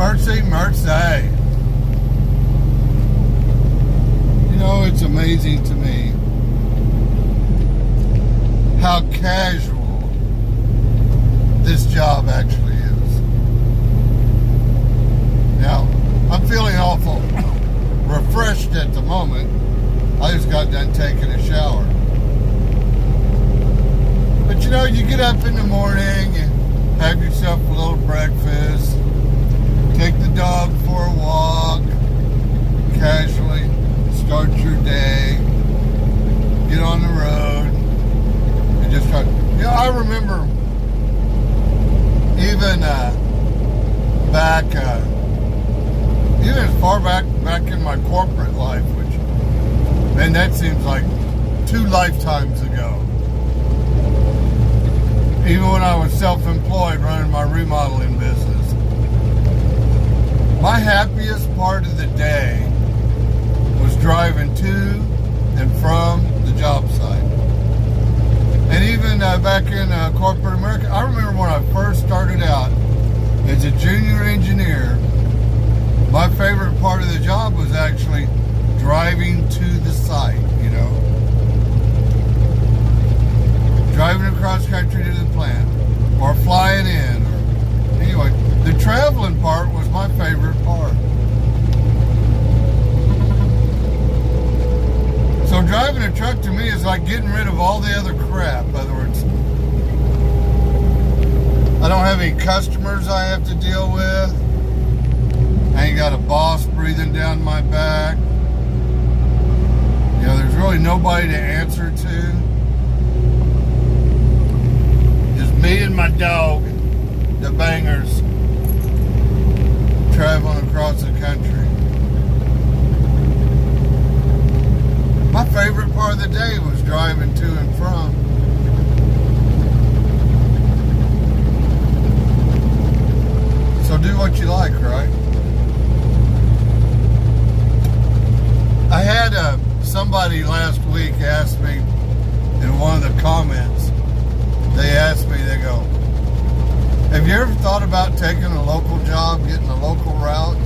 mercy, mercy. You know, it's amazing to me how casual this job actually is. Now, I'm feeling awful refreshed at the moment. I just got done taking a shower. But you know, you get up in the morning and have yourself a little breakfast, take the dog for a walk, casually start your day, get on the road, and just try. You know, I remember even even as far back in my corporate life, which, man, that seems like 2 lifetimes ago. Even when I was self-employed running my remodeling business, my happiest part of the day was driving to and from the job site. And even back in corporate America, I remember when I first started out as a junior engineer, my favorite part of the job was actually driving to the site, you know. Driving across country to the plant, or flying in, or anyway, the traveling part was my favorite part. So driving a truck to me is like getting rid of all the other crap. In other words, I don't have any customers I have to deal with. I ain't got a boss breathing down my back. You know, there's really nobody to answer to. Me and my dog, the Bangers, traveling across the country. My favorite part of the day was driving to and from. So do what you like, right? I had somebody last week ask me in one of the comments, they asked me, they go, have you ever thought about taking a local job, getting a local route?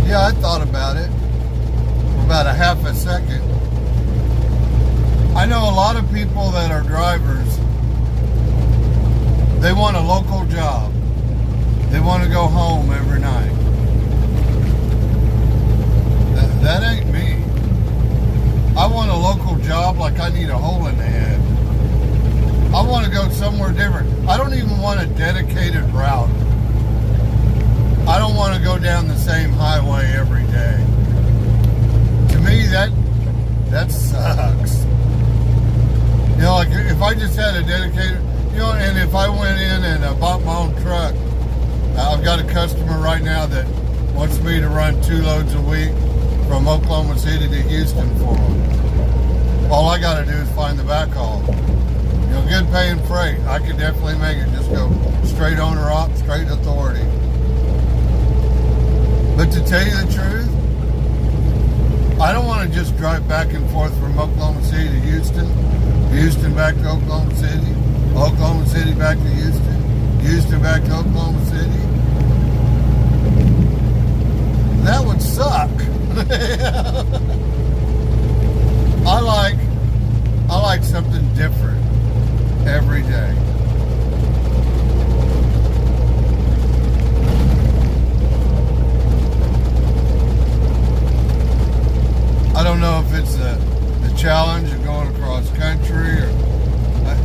Yeah, I thought about it for about a half a second. I know a lot of people that are drivers, they want a local job. They want to go home every night. That ain't me. I want a local job like I need a hole in the head. I want to go somewhere different. I don't even want a dedicated route. I don't want to go down the same highway every day. To me, that sucks. You know, like if I just had a dedicated, you know, and if I went in and bought my own truck, I've got a customer right now that wants me to run 2 loads a week from Oklahoma City to Houston for them. All I got to do is find the backhaul. You know, good paying freight. I could definitely make it. Just go straight owner op, straight authority. But to tell you the truth, I don't want to just drive back and forth from Oklahoma City to Houston, Houston back to Oklahoma City, Oklahoma City back to Houston, Houston back to Oklahoma City. That would suck. I like something different every day. I don't know if it's the challenge of going across country, or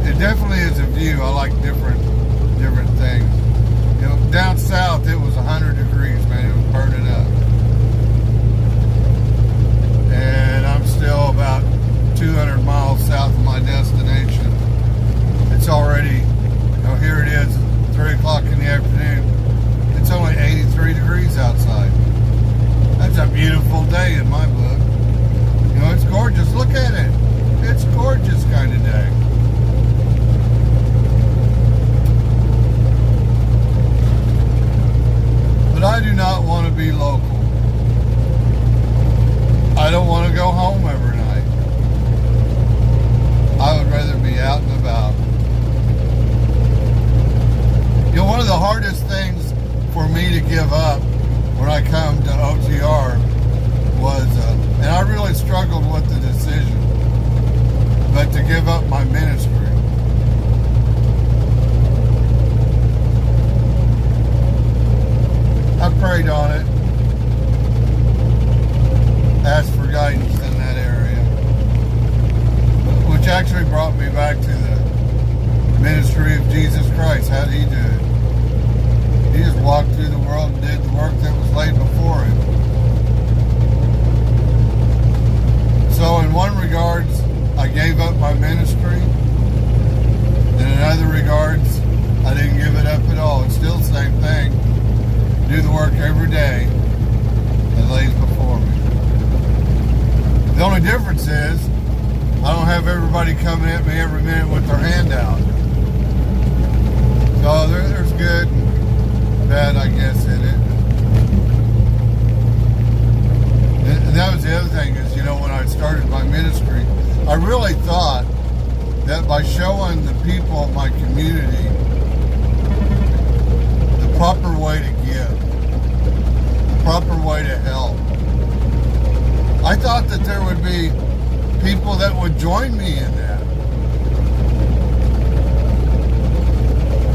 it definitely is a view. I like different things. You know, down south it was 100 degrees, man. It was burning up. And I'm still about 200 miles south of my destination. It's already me to give up when I come to OTR was, and I really struggled with the decision, but to give up my ministry. I prayed on it, asked for guidance in that area, which actually brought me back to the ministry of Jesus Christ. How did he do it? He just walked through the world and did the work that was laid before him. So in one regards, I gave up my ministry. And in other regards, I didn't give it up at all. It's still the same thing. Do the work every day that lays before me. The only difference is I don't have everybody coming at me every minute with their hand out. So there's good and bad, I guess, in it. And that was the other thing is, when I started my ministry, I really thought that by showing the people of my community the proper way to give, the proper way to help, I thought that there would be people that would join me in that.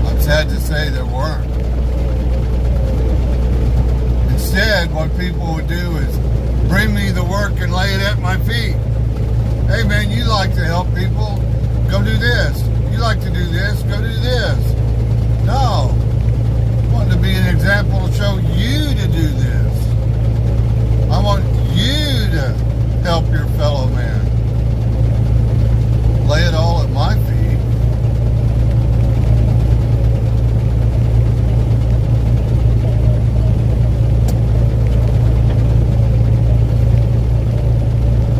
I'm sad to say there weren't. Instead, what people would do is bring me the work and lay it at my feet. Hey man, you like to help people? Go do this. You like to do this? Go do this. No. I want to be an example to show you to do this. I want you to help your fellow man. Lay it all at my feet.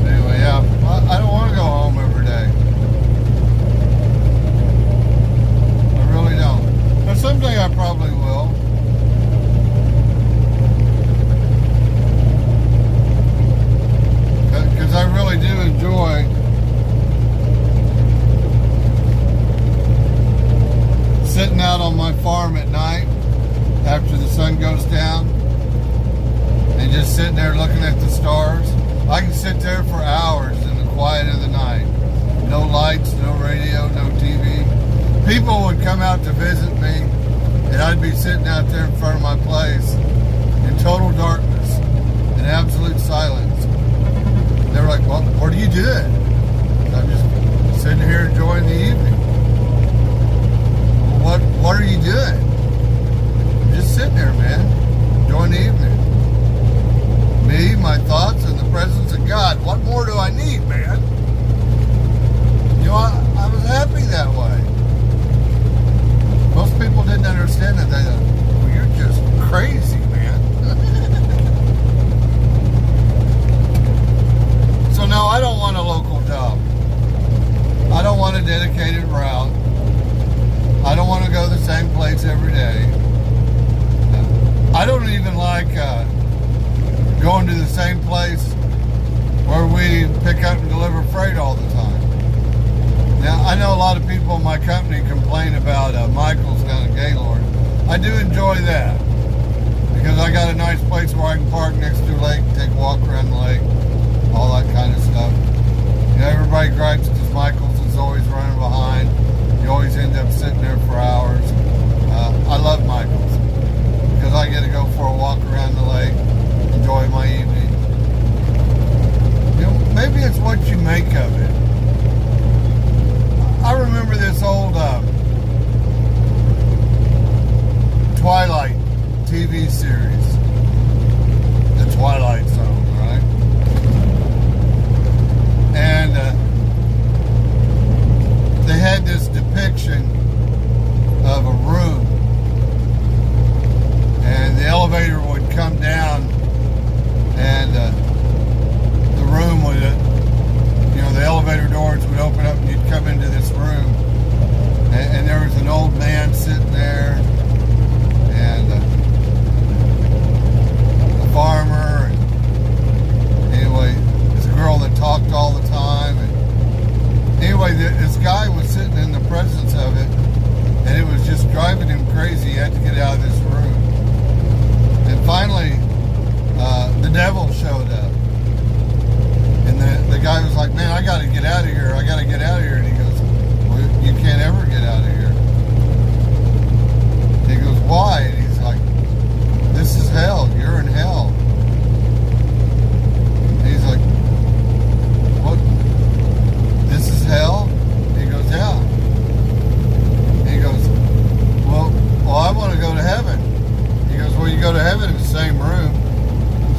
Anyway, yeah, I don't want to go home every day. I really don't. But someday I probably will. Because I really do enjoy sitting out on my farm at night after the sun goes down and just sitting there looking at the stars. I can sit there for hours in the quiet of the night. No lights, no radio, no TV. People would come out to visit me and I'd be sitting out there in front of my place in total darkness and absolute silence. They were like, well, what are you doing? I'm just sitting here enjoying the evening. What are you doing? I'm just sitting there, man, enjoying the evening. Me, my thoughts, and the presence of God. What more do I need, man? I was happy that way. Most people didn't understand that. They thought, well, you're just crazy, man. So no, I don't want a local job. I don't want a dedicated route. I don't want to go the same place every day. I don't even like going to the same place where we pick up and deliver freight all the time. Now, I know a lot of people in my company complain about Michael's down at Gaylord. I do enjoy that because I got a nice place where I can park next to a lake, take a walk around the lake, all that kind of stuff. Everybody gripes because Michael's is always running behind. You always end up sitting there for hours. I love Michael's because I get to go for a walk around the lake, enjoy my evening. Maybe it's what you make of it. I remember this old Twilight TV series, The Twilight Zone, right? And they had this depiction of a room, and the elevator would come down, and the room would, the elevator doors would open up, and you'd come into this room, and there was an old man sitting there, and a farmer, and anyway, this girl that talked all the time, and anyway, this guy was sitting in the presence of it, and it was just driving him crazy. He had to get out of this room. devil showed up. And the guy was like, man, I got to get out of here. I got to get out of here. And he goes, well, you can't ever get out of here. And he goes, why? And he's like, this is hell. You're in hell. And he's like, what? This is hell? And he goes, yeah. And he goes, well, I want to go to heaven. He goes, well, you go to heaven in the same room,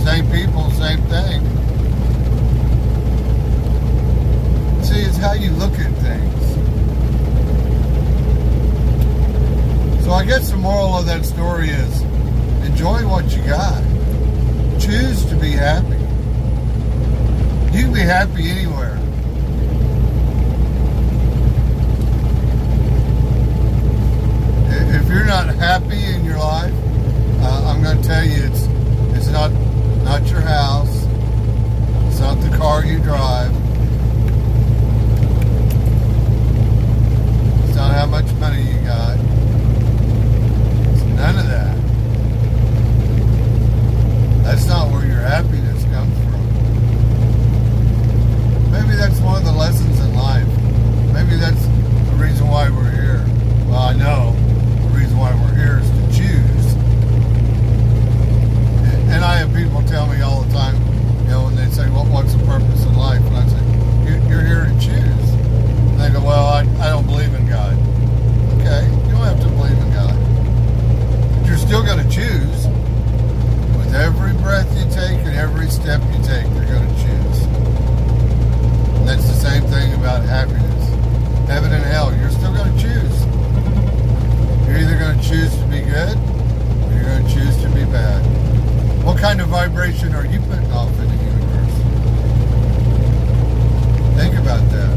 same people, same thing. See, it's how you look at things. So I guess the moral of that story is enjoy what you got. Choose to be happy. You can be happy anywhere. If you're not happy in your life, I'm going to tell you it's not your house. It's not the car you drive. It's not how much money you got. It's none of that. That's not where your happiness comes from. Maybe that's one of the lessons in life. Maybe that's the reason why we're here. Well, I know the reason why we're here is to choose. And I have people tell me all the time, when they say, well, what's the purpose of life? And I say, you're here to choose. And they go, well, I don't believe in God. Okay, you don't have to believe in God. But you're still going to choose. With every breath you take and every step you take, you're going to choose. And that's the same thing about happiness. Heaven and hell, you're still going to choose. You're either going to choose to be good or you're going to choose to be bad. What kind of vibration are you putting off in the universe? Think about that.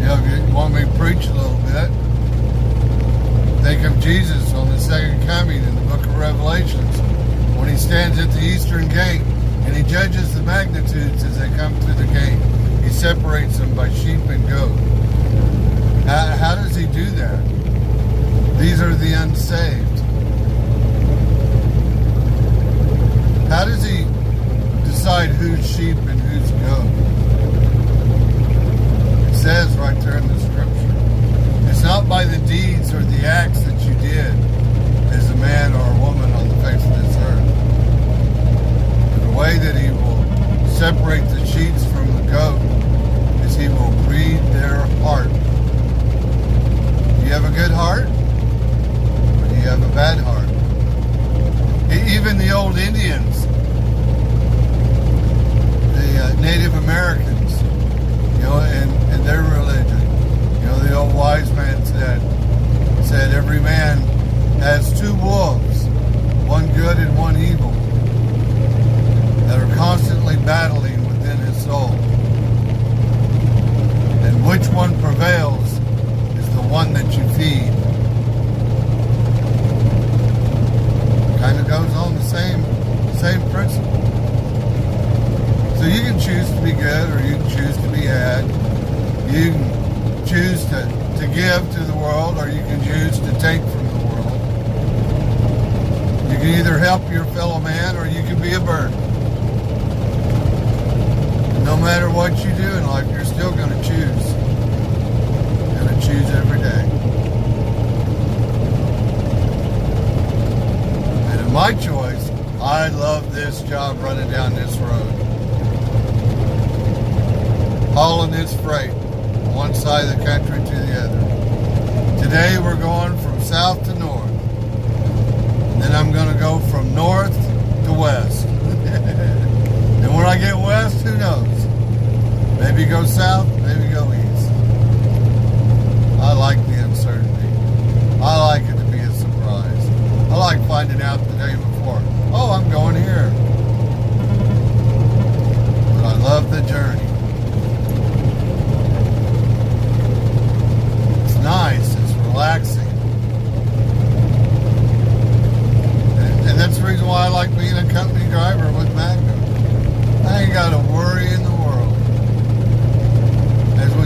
If you want me to preach a little bit, think of Jesus on the second coming in the book of Revelations when he stands at the eastern gate and he judges the magnitudes as they come through the gate. He separates them by sheep and goat. How does he do that? These are the unsaved. How does he decide who's sheep and who's goat? It says right there in the scripture. It's not by the deeds or the acts that you did as a man or a woman on the face of this earth. The way that he will separate the sheep from the goat is he will read their heart. Do you have a good heart? Or do you have a bad heart? Even the old Indians, the Native Americans, and their religion, the old wise man said every man has two wolves, one good and one evil, that are constantly battling within his soul. And which one prevails is the one that you feed. Kind of goes on the same principle. So you can choose to be good or you can choose to be bad. You can choose to give to the world or you can choose to take from the world. You can either help your fellow man or you can be a burden. No matter what you do in life, you're still going to choose. You're going to choose every day. And in my choice, I love this job running down this road. Hauling this freight from one side of the country to the other. Today we're going from south to north. And then I'm going to go from north to west. And when I get west, who knows? Maybe go south, maybe go east. I like the uncertainty. I like it to be a surprise. I like finding out the day before. Oh, I'm going here. But I love the journey. It's nice. It's relaxing. And that's the reason why I like being a company driver with Magnum. I ain't got a worry in the world. As we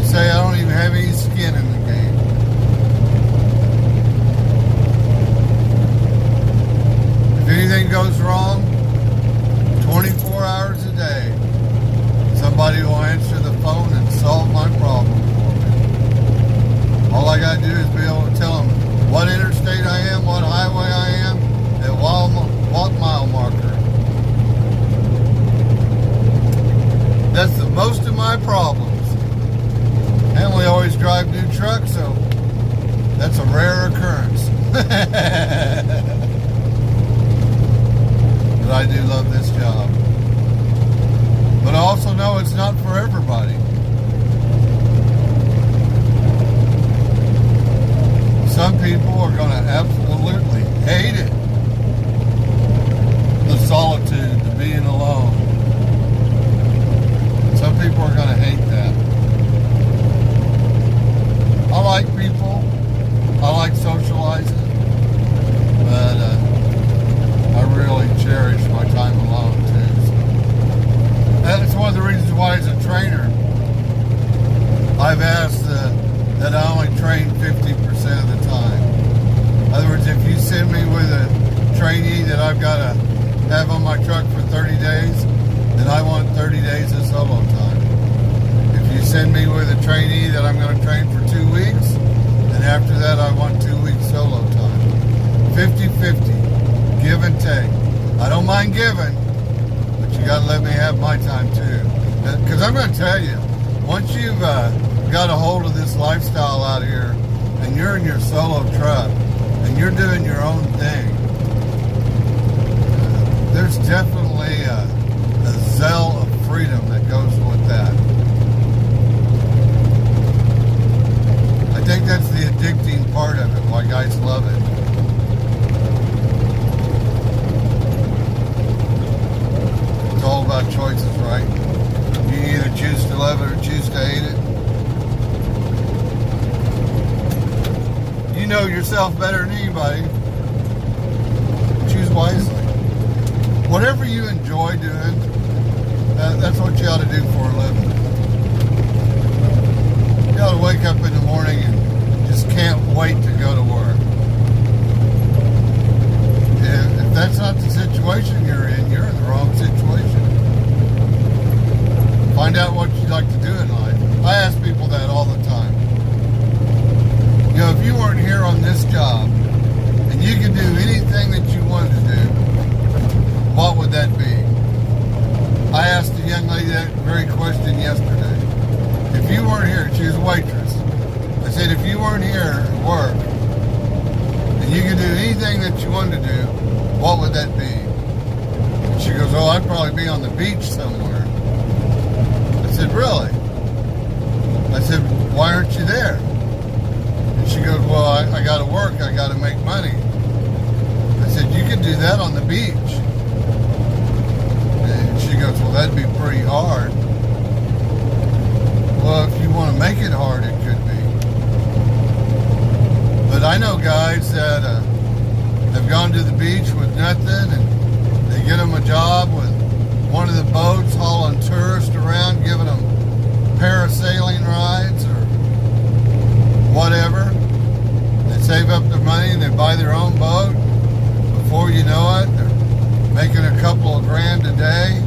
I've asked that I only train 50% of the time. In other words, if you send me with a trainee that I've got to have on my truck for 30 days, then I want 30 days of solo time. If you send me with a trainee that I'm going to train for 2 weeks, then after that I want 2 weeks solo time. 50-50, give and take. I don't mind giving, but you got to let me have my time too. Because I'm going to tell you, once you've got a hold of this lifestyle out here, and you're in your solo truck, and you're doing your own thing, there's definitely a zeal of freedom that goes with that. I think that's the addicting part of it, why guys love it. It's all about choices, right? You either choose to love it or choose to hate it. You know yourself better than anybody. Choose wisely. Whatever you enjoy doing, that's what you ought to do for a living. You ought to wake up in the morning and just can't wait to go to work. If that's not the situation you're in the wrong situation. Find out what you like to do in life. I ask people that all the time. You know, if you weren't here on this job and you could do anything that you wanted to do, what would that be? I asked a young lady that very question yesterday. If you weren't here, she was a waitress. I said, if you weren't here at work and you could do anything that you wanted to do, what would that be? And she goes, oh, I'd probably be on the beach somewhere. I said, really? I said, why aren't you there? And she goes, well, I got to work. I got to make money. I said, you could do that on the beach. And she goes, well, that'd be pretty hard. Well, if you want to make it hard, it could be. But I know guys that have gone to the beach with nothing, and they get them a job with one of the boats hauling tourists around, giving them parasailing rides or whatever. They save up their money and they buy their own boat. Before you know it, they're making a couple of grand a day,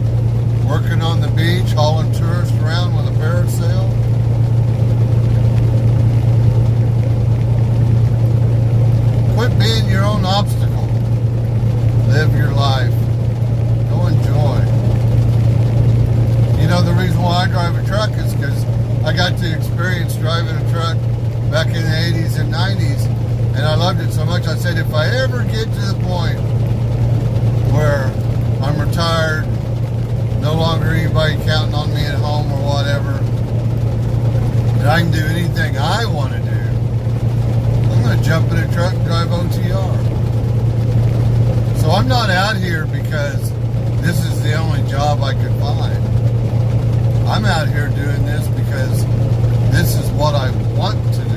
working on the beach, hauling tourists around with a parasail. Quit being your own obstacle. Live your life. Go enjoy. You know, the reason why I drive a truck is because I got to experience driving a truck back in the 80s and 90s, and I loved it so much. I said, if I ever get to the point where I'm retired, no longer anybody counting on me at home or whatever, and I can do anything I want to do, I'm going to jump in a truck and drive OTR. So I'm not out here because this is the only job I could find. I'm out here doing this because this is what I want to do.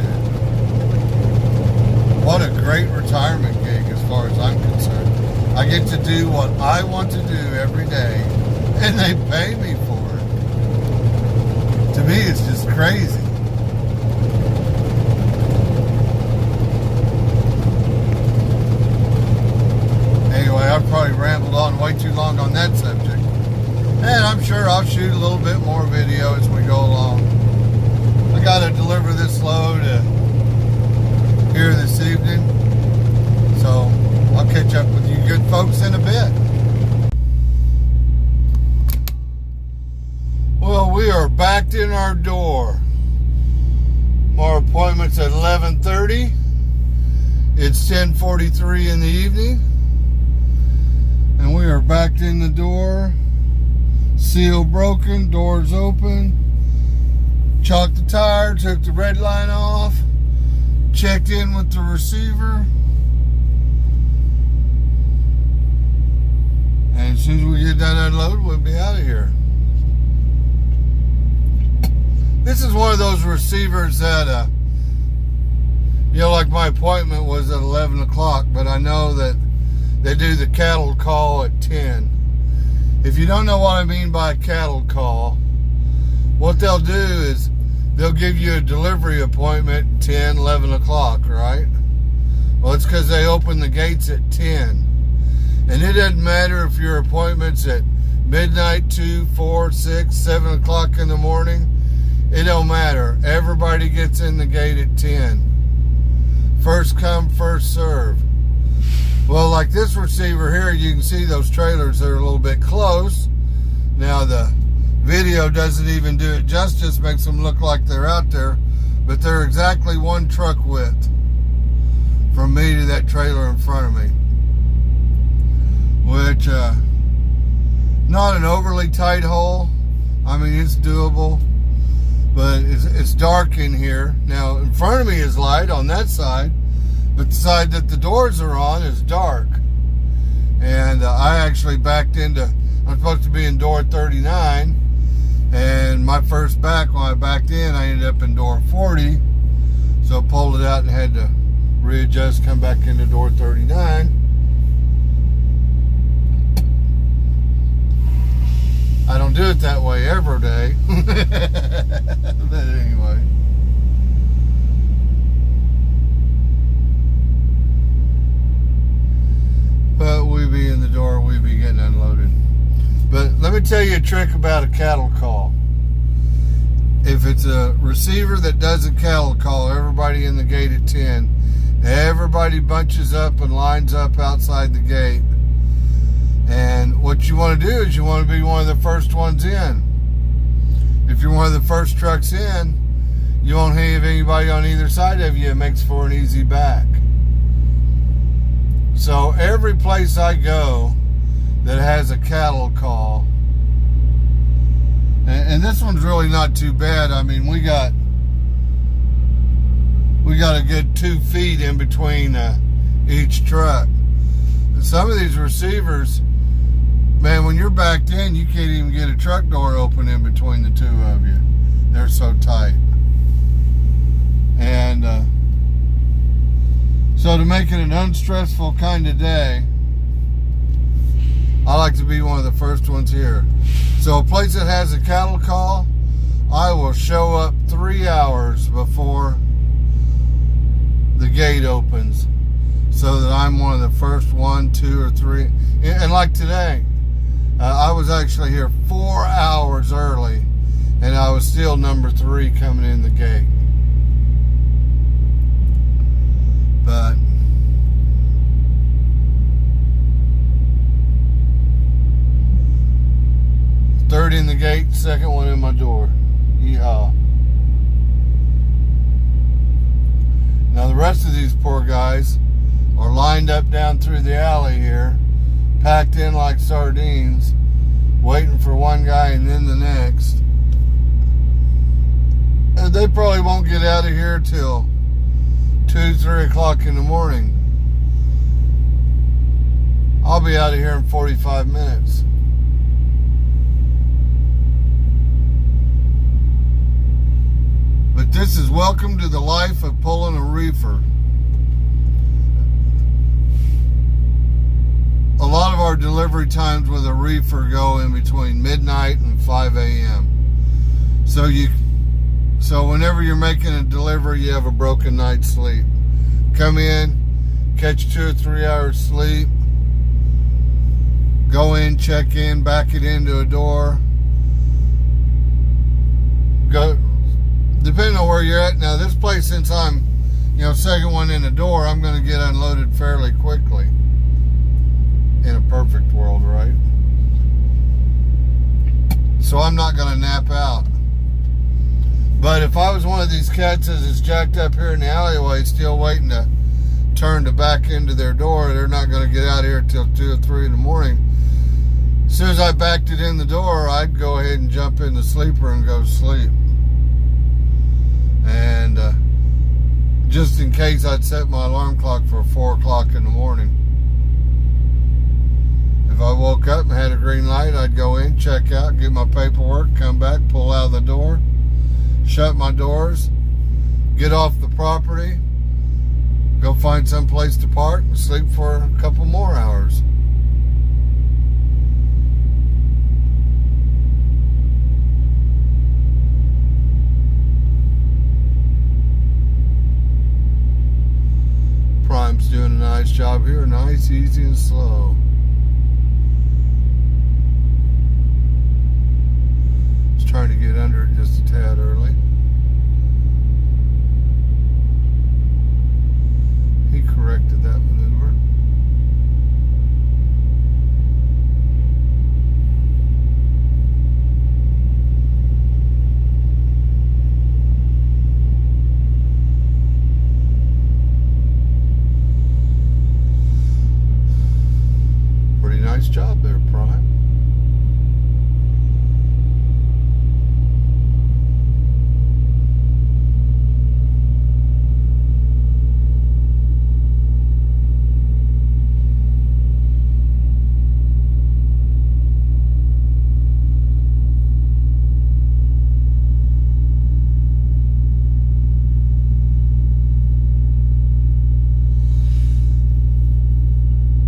What a great retirement gig as far as I'm concerned. I get to do what I want to do every day, and they pay me for it. To me, it's just crazy. Anyway, I've probably rambled on way too long on that subject. And I'm sure I'll shoot a little bit more video as we go along. I got to deliver this load here this evening. So I'll catch up with you good folks in a bit. Well, we are backed in our door. Our appointment's at 11:30. It's 10:43 in the evening. And we are backed in the door. Seal broken, doors open. Chalked the tire, took the red line off. Checked in with the receiver. And as soon as we get that unloaded, we'll be out of here. This is one of those receivers that, you know, like my appointment was at 11 o'clock, but I know that they do the cattle call at 10. If you don't know what I mean by a cattle call, what they'll do is they'll give you a delivery appointment 10, 11 o'clock, right? Well, it's because they open the gates at 10. And it doesn't matter if your appointment's at midnight, 2, 4, 6, 7 o'clock in the morning. It don't matter. Everybody gets in the gate at 10. First come, first serve. Well, like this receiver here, you can see those trailers that are a little bit close. Now, the video doesn't even do it justice, makes them look like they're out there, but they're exactly one truck width from me to that trailer in front of me. Which, not an overly tight hole. I mean, it's doable, but it's dark in here. Now, in front of me is light on that side, but the side that the doors are on is dark. And I actually backed into, I'm supposed to be in door 39, and my first back, when I backed in, I ended up in door 40, so I pulled it out and had to readjust, come back into door 39. I don't do it that way every day. But anyway. But we be in the door, we be getting unloaded. But let me tell you a trick about a cattle call. If it's a receiver that does a cattle call, everybody in the gate at 10, everybody bunches up and lines up outside the gate. And what you want to do is you want to be one of the first ones in. If you're one of the first trucks in, you won't have anybody on either side of you. It makes for an easy back. So every place I go that has a cattle call, and this one's really not too bad. I mean, we got a good 2 feet in between each truck. Some of these receivers, man, when you're backed in, you can't even get a truck door open in between the two of you. They're so tight. And so to make it an unstressful kind of day, I like to be one of the first ones here. So a place that has a cattle call, I will show up 3 hours before the gate opens, so that I'm one of the first 1, 2, or 3. And like today, I was actually here 4 hours early, and I was still number 3 coming in the gate. But third in the gate, second one in my door. Yeehaw. Now the rest of these poor guys are lined up down through the alley here, packed in like sardines, waiting for one guy and then the next. And they probably won't get out of here till 2, 3 o'clock in the morning. I'll be out of here in 45 minutes. But this is welcome to the life of pulling a reefer. A lot of our delivery times with a reefer go in between midnight and 5 a.m. So whenever you're making a delivery, you have a broken night's sleep. Come in, catch 2 or 3 hours sleep, go in, check in, back it into a door, go, depending on where you're at. Now this place, since I'm, second one in the door, I'm going to get unloaded fairly quickly. In a perfect world, right? So I'm not going to nap out. But if I was one of these cats that is jacked up here in the alleyway, still waiting to turn to back into their door, they're not going to get out here till 2 or 3 in the morning. As soon as I backed it in the door, I'd go ahead and jump in the sleeper and go to sleep. And just in case, I'd set my alarm clock for 4 o'clock in the morning. If I woke up and had a green light, I'd go in, check out, get my paperwork, come back, pull out of the door, shut my doors, get off the property, go find some place to park, and sleep for a couple more hours. nice job here. Nice, easy, and slow. Just trying to get under it just a tad early. He corrected that maneuver. Nice job there, Prime.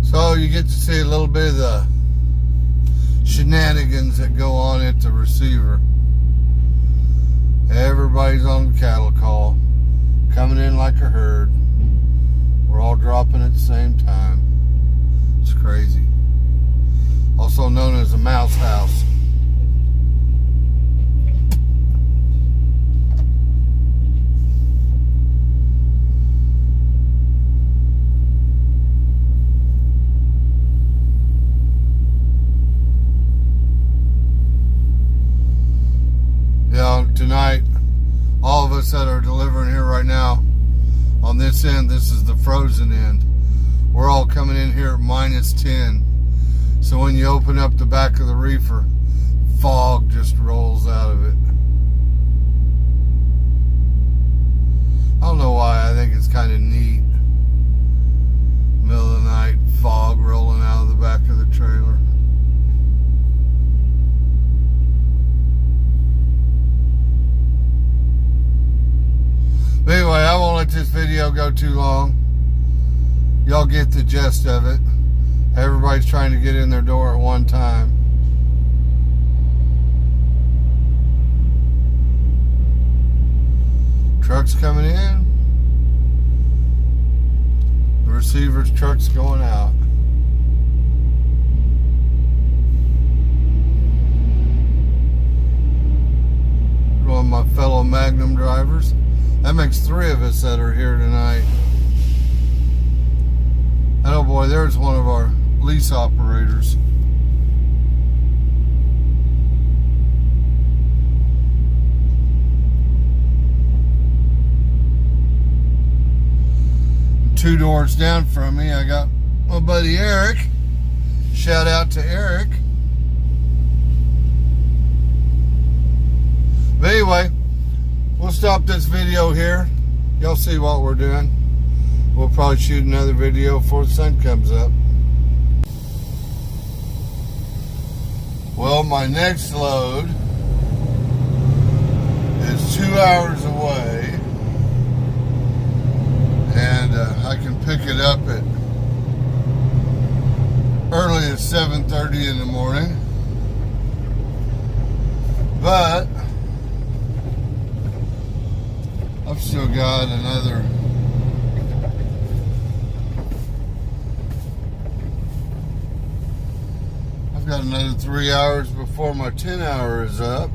So you get to see a little bit of the shenanigans that go on at the receiver. Everybody's on the cattle call, coming in like a herd. We're all dropping at the same time. It's crazy. Also known as a mouse house. Tonight, all of us that are delivering here right now, on this end, this is the frozen end. We're all coming in here at -10. So when you open up the back of the reefer, fog just rolls out of it. I don't know why, I think it's kind of neat. Middle of the night, fog rolling out of the back of the trailer. But anyway, I won't let this video go too long. Y'all get the gist of it. Everybody's trying to get in their door at one time. Trucks coming in. The receiver's truck's going out. One of my fellow Magnum drivers. That makes 3 of us that are here tonight. And oh boy, there's one of our lease operators. Two doors down from me, I got my buddy Eric. Shout out to Eric. But anyway, we'll stop this video here. Y'all see what we're doing. We'll probably shoot another video before the sun comes up. Well, my next load is 2 hours away. And I can pick it up at early as 7:30 in the morning. But I've still got another I've got another 3 hours before my 10 hour is up.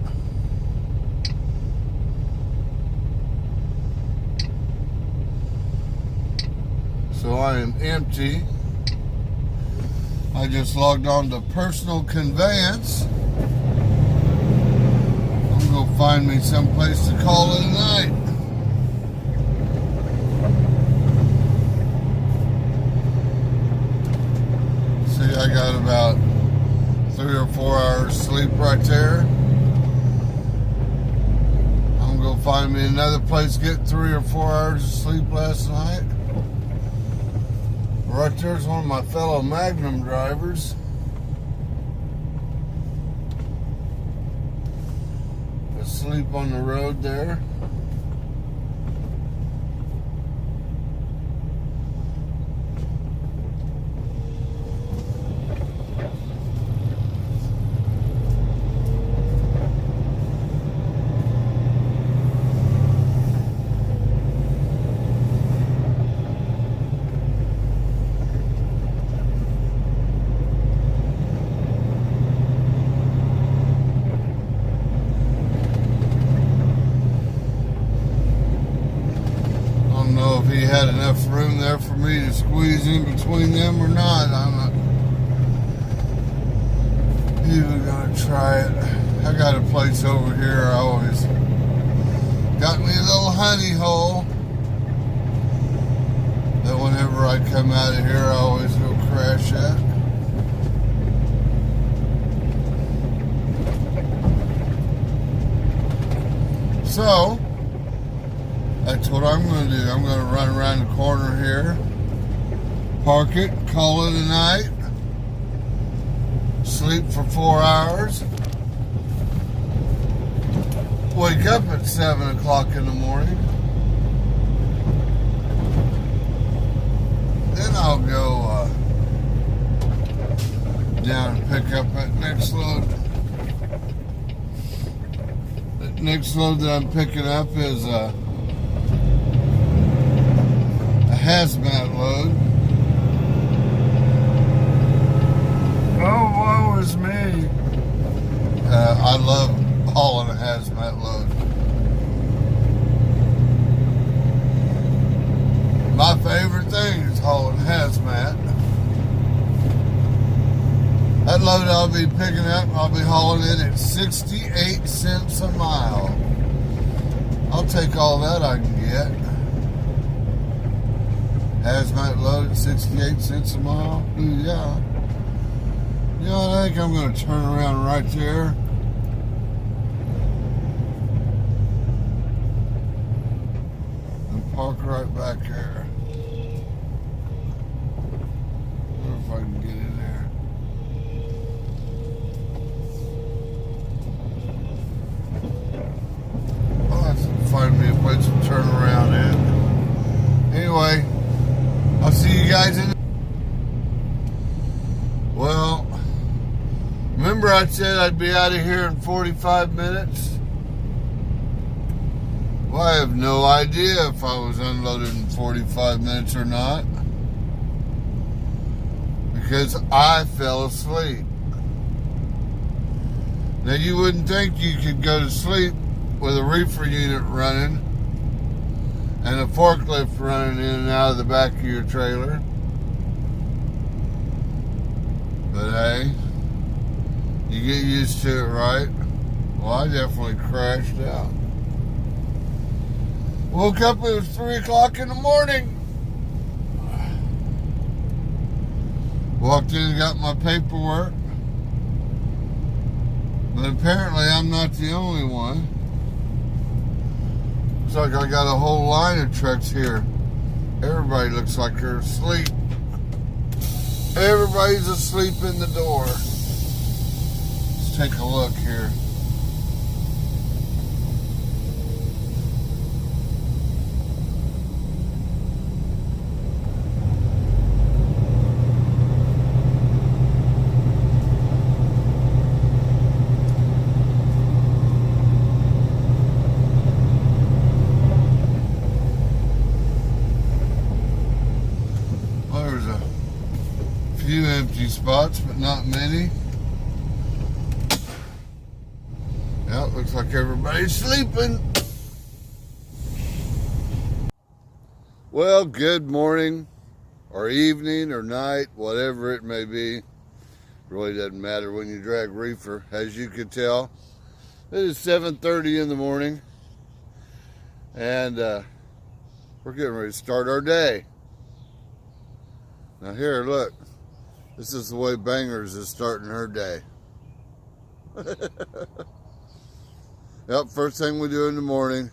So I am empty. I just logged on to personal conveyance. I'm gonna find me someplace to call it a night. See, I got about 3 or 4 hours sleep right there. I'm gonna find me another place to get 3 or 4 hours of sleep last night. Right there's one of my fellow Magnum drivers. Asleep on the road there. know if he had enough room there for me to squeeze in between them or not. I'm not even gonna try it. I got a place over here I always got me a little honey hole that whenever I come out of here I always go crash at. So that's what I'm going to do. I'm going to run around the corner here, park it, call it a night, sleep for 4 hours, wake up at 7 o'clock in the morning, then I'll go down and pick up that next load. The next load that I'm picking up is a hazmat load. Oh, woe is me. I love hauling a hazmat load. My favorite thing is hauling hazmat. That load I'll be picking up, I'll be hauling it at 68 cents a mile. I'll take all that I can get. Hazmat load at 68 cents a mile? Ooh, yeah. You know, I think I'm going to turn around right there. And park right back there. I wonder if I can get in there. I'll have to find me a place to turn around at. Anyway, I'll see you guys in. Well, remember I said I'd be out of here in 45 minutes? Well, I have no idea if I was unloaded in 45 minutes or not, because I fell asleep. Now, you wouldn't think you could go to sleep with a reefer unit running and a forklift running in and out of the back of your trailer. But hey, you get used to it, right? Well, I definitely crashed out. Woke up, it was 3 o'clock in the morning. Walked in and got my paperwork. But apparently I'm not the only one. Looks like I got a whole line of trucks here. Everybody looks like they're asleep. Everybody's asleep in the door. Let's take a look here. Few empty spots, but not many. Yeah, looks like everybody's sleeping. Well, good morning, or evening, or night, whatever it may be. Really doesn't matter when you drag reefer. As you can tell, it is 7:30 in the morning, and we're getting ready to start our day. Now here, look. This is the way Bangers is starting her day. Yep, first thing we do in the morning,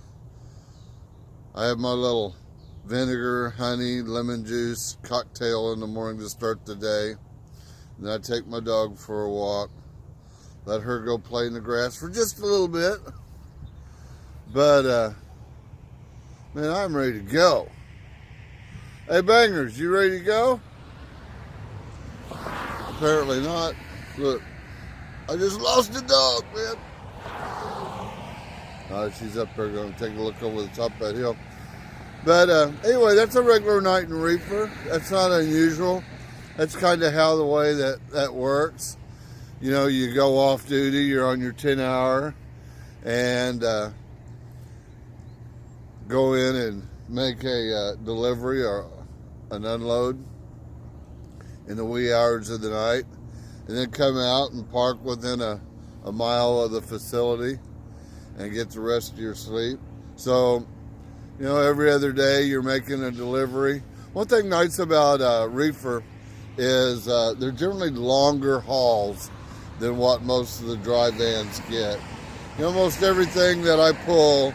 I have my little vinegar, honey, lemon juice cocktail in the morning to start the day. And then I take my dog for a walk, let her go play in the grass for just a little bit. But, man, I'm ready to go. Hey, Bangers, you ready to go? Apparently not. Look, I just lost a dog, man. She's up there going to take a look over the top of that hill. But anyway, that's a regular night in reefer. That's not unusual. That's kind of how the way that works. You know, you go off duty, you're on your 10 hour, and go in and make a delivery or an unload in the wee hours of the night, and then come out and park within a mile of the facility and get the rest of your sleep. So, you know, every other day you're making a delivery. One thing nice about reefer is they're generally longer hauls than what most of the dry vans get. You know, most everything that I pull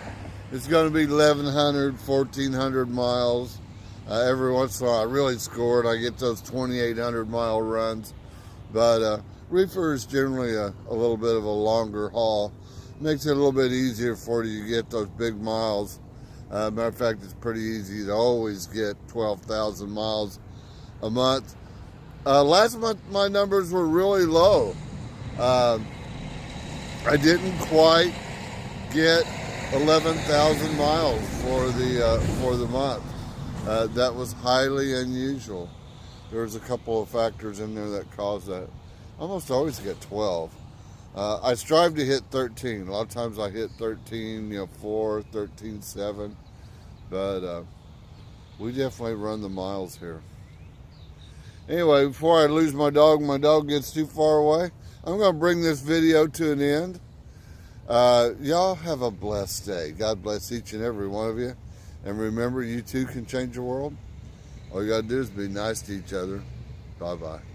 is going to be 1,100, 1,400 miles. Every once in a while I really score and I get those 2,800 mile runs. But reefer is generally a little bit of a longer haul. Makes it a little bit easier for you to get those big miles. Matter of fact, it's pretty easy to always get 12,000 miles a month. Last month my numbers were really low. I didn't quite get 11,000 miles for the month. That was highly unusual. There's a couple of factors in there that caused that. I almost always get 12. I strive to hit 13. A lot of times I hit 13, 4, 13, 7. But we definitely run the miles here. Anyway, before I lose my dog gets too far away, I'm going to bring this video to an end. Y'all have a blessed day. God bless each and every one of you. And remember, you too can change the world. All you got to do is be nice to each other. Bye-bye.